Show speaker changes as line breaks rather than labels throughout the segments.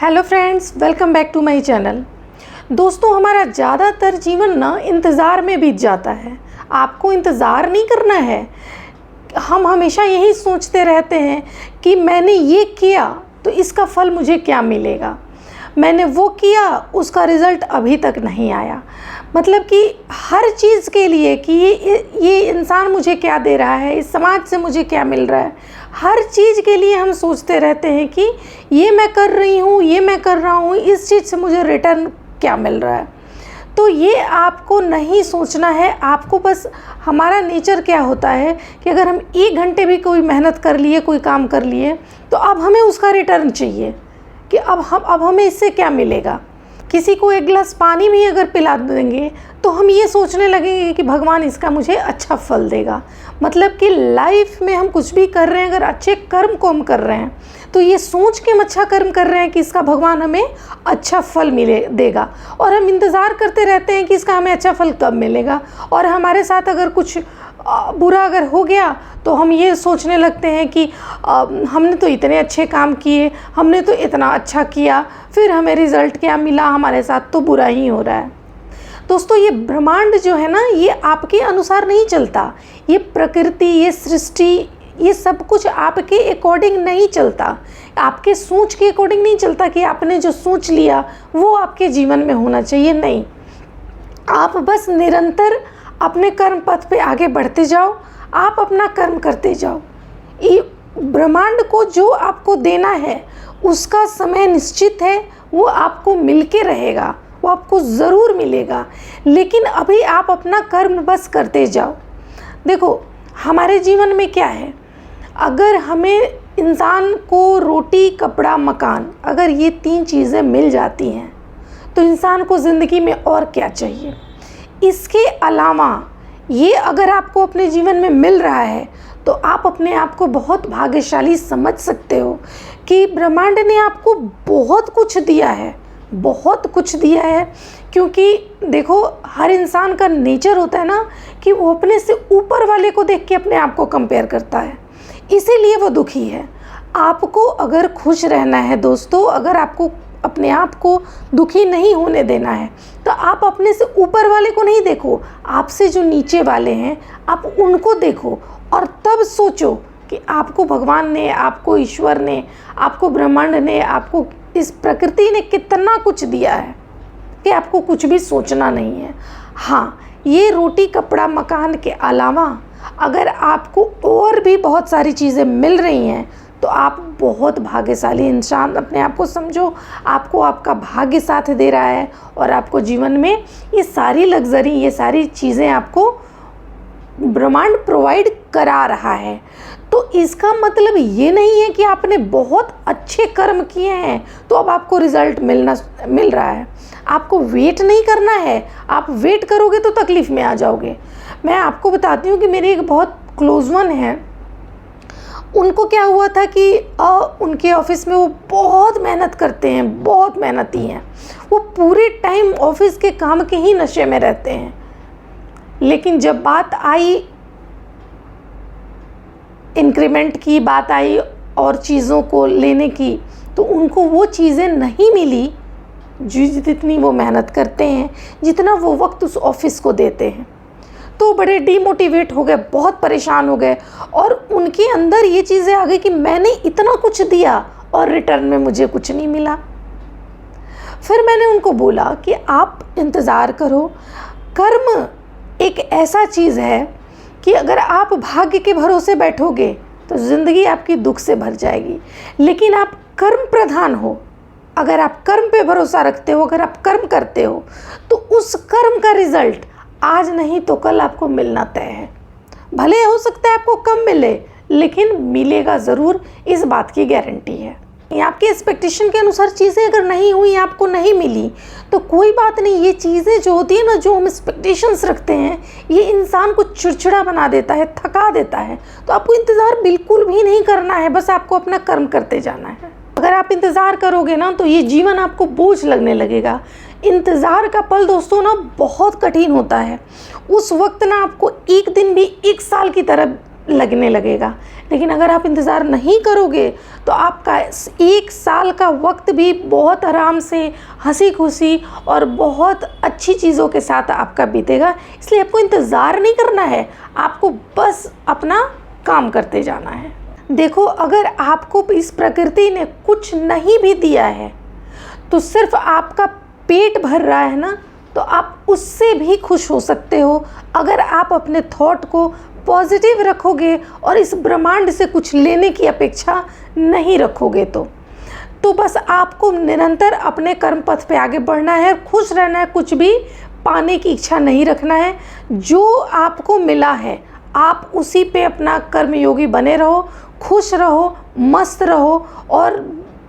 Hello friends, welcome back to my channel. दोस्तों, हमारा ज़्यादातर जीवन ना इंतज़ार में बीत जाता है। आपको इंतज़ार नहीं करना है। हम हमेशा यही सोचते रहते हैं कि मैंने ये किया तो इसका फल मुझे क्या मिलेगा, मैंने वो किया उसका रिज़ल्ट अभी तक नहीं आया। मतलब कि हर चीज़ के लिए कि ये इंसान मुझे क्या दे रहा है, इस समाज से मुझे क्या मिल रहा है, हर चीज़ के लिए हम सोचते रहते हैं कि ये मैं कर रही हूँ, ये मैं कर रहा हूँ, इस चीज़ से मुझे रिटर्न क्या मिल रहा है। तो ये आपको नहीं सोचना है। आपको बस, हमारा नेचर क्या होता है कि अगर हम 1 घंटे भी कोई मेहनत कर लिए, कोई काम कर लिए, तो अब हमें उसका रिटर्न चाहिए कि अब हमें इससे क्या मिलेगा। किसी को 1 गिलास पानी भी अगर पिला देंगे तो हम ये सोचने लगेंगे कि भगवान इसका मुझे अच्छा फल देगा। मतलब कि लाइफ में हम कुछ भी कर रहे हैं, अगर अच्छे कर्म को हम कर रहे हैं तो ये सोच के हम अच्छा कर्म कर रहे हैं कि इसका भगवान हमें अच्छा फल देगा, और हम इंतज़ार करते रहते हैं कि इसका हमें अच्छा फल कब मिलेगा। और हमारे साथ अगर कुछ बुरा अगर हो गया तो हम ये सोचने लगते हैं कि हमने तो इतने अच्छे काम किए, हमने तो इतना अच्छा किया, फिर हमें रिज़ल्ट क्या मिला, हमारे साथ तो बुरा ही हो रहा है। दोस्तों, ये ब्रह्मांड जो है ना, ये आपके अनुसार नहीं चलता। ये प्रकृति, ये सृष्टि, ये सब कुछ आपके अकॉर्डिंग नहीं चलता, आपके सोच के अकॉर्डिंग नहीं चलता कि आपने जो सोच लिया वो आपके जीवन में होना चाहिए। नहीं, आप बस निरंतर अपने कर्म पथ पे आगे बढ़ते जाओ, आप अपना कर्म करते जाओ। ये ब्रह्मांड को जो आपको देना है उसका समय निश्चित है, वो आपको मिल के रहेगा, वो आपको ज़रूर मिलेगा। लेकिन अभी आप अपना कर्म बस करते जाओ। देखो, हमारे जीवन में क्या है, अगर हमें, इंसान को रोटी, कपड़ा, मकान, अगर ये 3 चीज़ें मिल जाती हैं तो इंसान को ज़िंदगी में और क्या चाहिए। इसके अलावा ये अगर आपको अपने जीवन में मिल रहा है तो आप अपने आप को बहुत भाग्यशाली समझ सकते हो कि ब्रह्मांड ने आपको बहुत कुछ दिया है, बहुत कुछ दिया है। क्योंकि देखो, हर इंसान का नेचर होता है ना कि वो अपने से ऊपर वाले को देख के अपने आप को कंपेयर करता है, इसीलिए वो दुखी है। आपको अगर खुश रहना है दोस्तों, अगर आपको अपने आप को दुखी नहीं होने देना है तो आप अपने से ऊपर वाले को नहीं देखो, आपसे जो नीचे वाले हैं आप उनको देखो, और तब सोचो कि आपको भगवान ने, आपको ईश्वर ने, आपको ब्रह्मांड ने, आपको इस प्रकृति ने कितना कुछ दिया है कि आपको कुछ भी सोचना नहीं है। हाँ, ये रोटी, कपड़ा, मकान के अलावा अगर आपको और भी बहुत सारी चीज़ें मिल रही हैं तो आप बहुत भाग्यशाली इंसान अपने आप को समझो। आपको आपका भाग्य साथ दे रहा है और आपको जीवन में ये सारी लग्जरी, ये सारी चीज़ें आपको ब्रह्मांड प्रोवाइड करा रहा है। तो इसका मतलब ये नहीं है कि आपने बहुत अच्छे कर्म किए हैं तो अब आपको रिज़ल्ट मिल रहा है। आपको वेट नहीं करना है, आप वेट करोगे तो तकलीफ़ में आ जाओगे। मैं आपको बताती हूँ कि मेरी एक बहुत क्लोज वन है, उनको क्या हुआ था कि उनके ऑफिस में वो बहुत मेहनत करते हैं, बहुत मेहनती हैं, वो पूरे टाइम ऑफिस के काम के ही नशे में रहते हैं। लेकिन जब बात आई इंक्रीमेंट की, बात आई और चीज़ों को लेने की, तो उनको वो चीज़ें नहीं मिली जितनी वो मेहनत करते हैं, जितना वो वक्त उस ऑफिस को देते हैं। तो बड़े डीमोटिवेट हो गए, बहुत परेशान हो गए, और उनके अंदर ये चीज़ें आ गई कि मैंने इतना कुछ दिया और रिटर्न में मुझे कुछ नहीं मिला। फिर मैंने उनको बोला कि आप इंतज़ार करो। कर्म एक ऐसा चीज़ है कि अगर आप भाग्य के भरोसे बैठोगे तो ज़िंदगी आपकी दुख से भर जाएगी। लेकिन आप कर्म प्रधान हो, अगर आप कर्म पे भरोसा रखते हो, अगर आप कर्म करते हो तो उस कर्म का रिज़ल्ट आज नहीं तो कल आपको मिलना तय है। भले हो सकता है आपको कम मिले, लेकिन मिलेगा ज़रूर, इस बात की गारंटी है। आपके एक्सपेक्टेशन के अनुसार चीज़ें अगर नहीं हुई, आपको नहीं मिली, तो कोई बात नहीं। ये चीज़ें जो होती है ना, जो हम एक्सपेक्टेशंस रखते हैं, ये इंसान को चिड़चिड़ा बना देता है, थका देता है। तो आपको इंतज़ार बिल्कुल भी नहीं करना है, बस आपको अपना कर्म करते जाना है। अगर आप इंतज़ार करोगे ना तो ये जीवन आपको बोझ लगने लगेगा। इंतज़ार का पल दोस्तों ना बहुत कठिन होता है। उस वक्त ना आपको एक दिन भी 1 साल की तरह लगने लगेगा। लेकिन अगर आप इंतज़ार नहीं करोगे तो आपका 1 साल का वक्त भी बहुत आराम से, हंसी खुशी और बहुत अच्छी चीज़ों के साथ आपका बीतेगा। इसलिए आपको इंतज़ार नहीं करना है, आपको बस अपना काम करते जाना है। देखो, अगर आपको इस प्रकृति ने कुछ नहीं भी दिया है तो सिर्फ आपका पेट भर रहा है ना, तो आप उससे भी खुश हो सकते हो अगर आप अपने थॉट को पॉजिटिव रखोगे और इस ब्रह्मांड से कुछ लेने की अपेक्षा नहीं रखोगे। तो बस आपको निरंतर अपने कर्म पथ पे आगे बढ़ना है, खुश रहना है, कुछ भी पाने की इच्छा नहीं रखना है। जो आपको मिला है आप उसी पे अपना कर्मयोगी बने रहो, खुश रहो, मस्त रहो और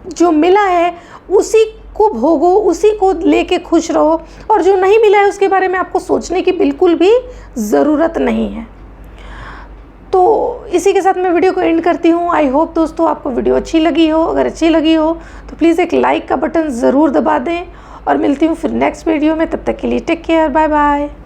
जो मिला है उसी को भोगो, उसी को लेके खुश रहो। और जो नहीं मिला है उसके बारे में आपको सोचने की बिल्कुल भी ज़रूरत नहीं है। तो इसी के साथ मैं वीडियो को एंड करती हूँ। आई होप दोस्तों आपको वीडियो अच्छी लगी हो। अगर अच्छी लगी हो तो प्लीज़ एक लाइक का बटन ज़रूर दबा दें और मिलती हूँ फिर नेक्स्ट वीडियो में। तब तक के लिए टेक केयर, बाय बाय।